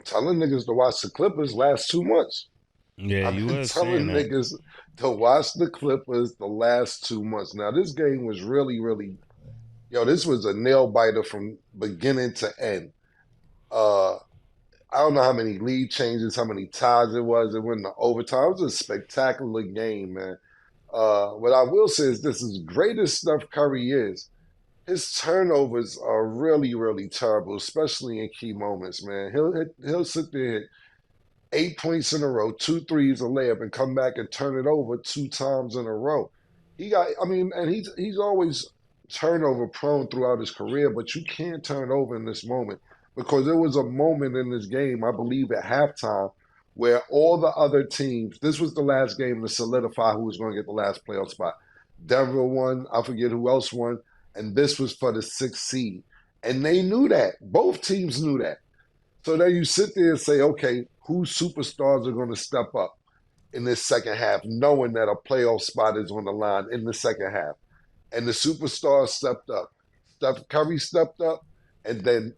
telling niggas to watch the Clippers last 2 months. Yeah, I've you been was saying telling that. niggas to watch the Clippers the last 2 months. Now, this game was really, really, yo, this was a nail biter from beginning to end. Uh, I don't know how many lead changes, how many ties it was. It went into overtime. It was a spectacular game, man. What I will say is this: as great as Steph Curry is, his turnovers are really, really terrible, especially in key moments, man. He'll sit there, hit 8 points in a row, two threes, a layup, and come back and turn it over 2 times in a row. I mean, and he's always turnover prone throughout his career, but you can't turn over in this moment because there was a moment in this game, I believe, at halftime, where all the other teams. This was the last game to solidify who was going to get the last playoff spot. Denver won. I forget who else won, and this was for the sixth seed, and they knew that. Both teams knew that. So then you sit there and say, okay, whose superstars are going to step up in this second half, knowing that a playoff spot is on the line in the second half? And the superstars stepped up. Steph Curry stepped up, and then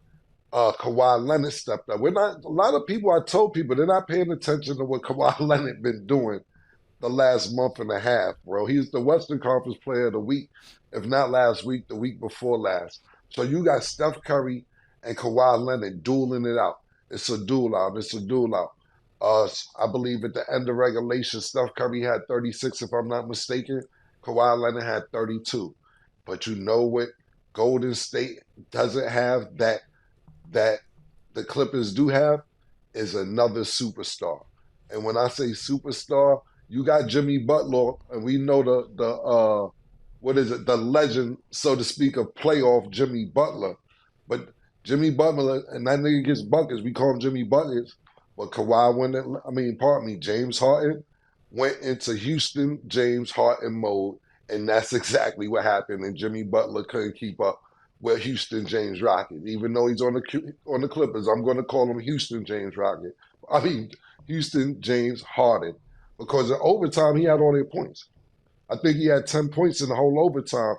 Kawhi Leonard stepped up. We're not a lot of people. I told people they're not paying attention to what Kawhi Leonard been doing the last month and a half, bro. He's the Western Conference Player of the Week, if not last week, the week before last. So you got Steph Curry and Kawhi Leonard dueling it out. It's a duel out. It's a duel out. I believe at the end of regulation, Steph Curry had 36, if I'm not mistaken. Kawhi Leonard had 32. But you know what? Golden State doesn't have that the Clippers do have is another superstar. And when I say superstar, you got Jimmy Butler, and we know the what is it, the legend, so to speak, of playoff Jimmy Butler. But Jimmy Butler, and that nigga gets buckets. We call him Jimmy Buckets. But Kawhi went. I mean, pardon me, James Harden went into Houston James Harden mode, and that's exactly what happened. And Jimmy Butler couldn't keep up with Houston James Rocket, even though he's on the Clippers. I'm going to call him Houston James Rocket. I mean Houston James Harden, because in overtime he had all their points. I think he had 10 points in the whole overtime,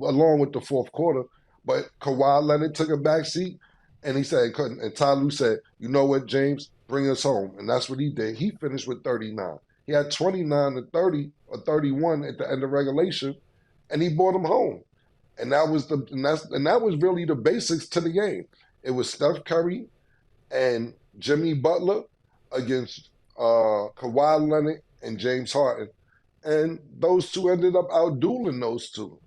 along with the fourth quarter. But Kawhi Leonard took a back seat, and he said he couldn't. And Ty Lue said, "You know what, James, bring us home," and that's what he did. He finished with 39. He had 29 to 30 or 31 at the end of regulation, and he brought him home. And that was really the basics to the game. It was Steph Curry and Jimmy Butler against Kawhi Leonard and James Harden, and those two ended up outdueling those two.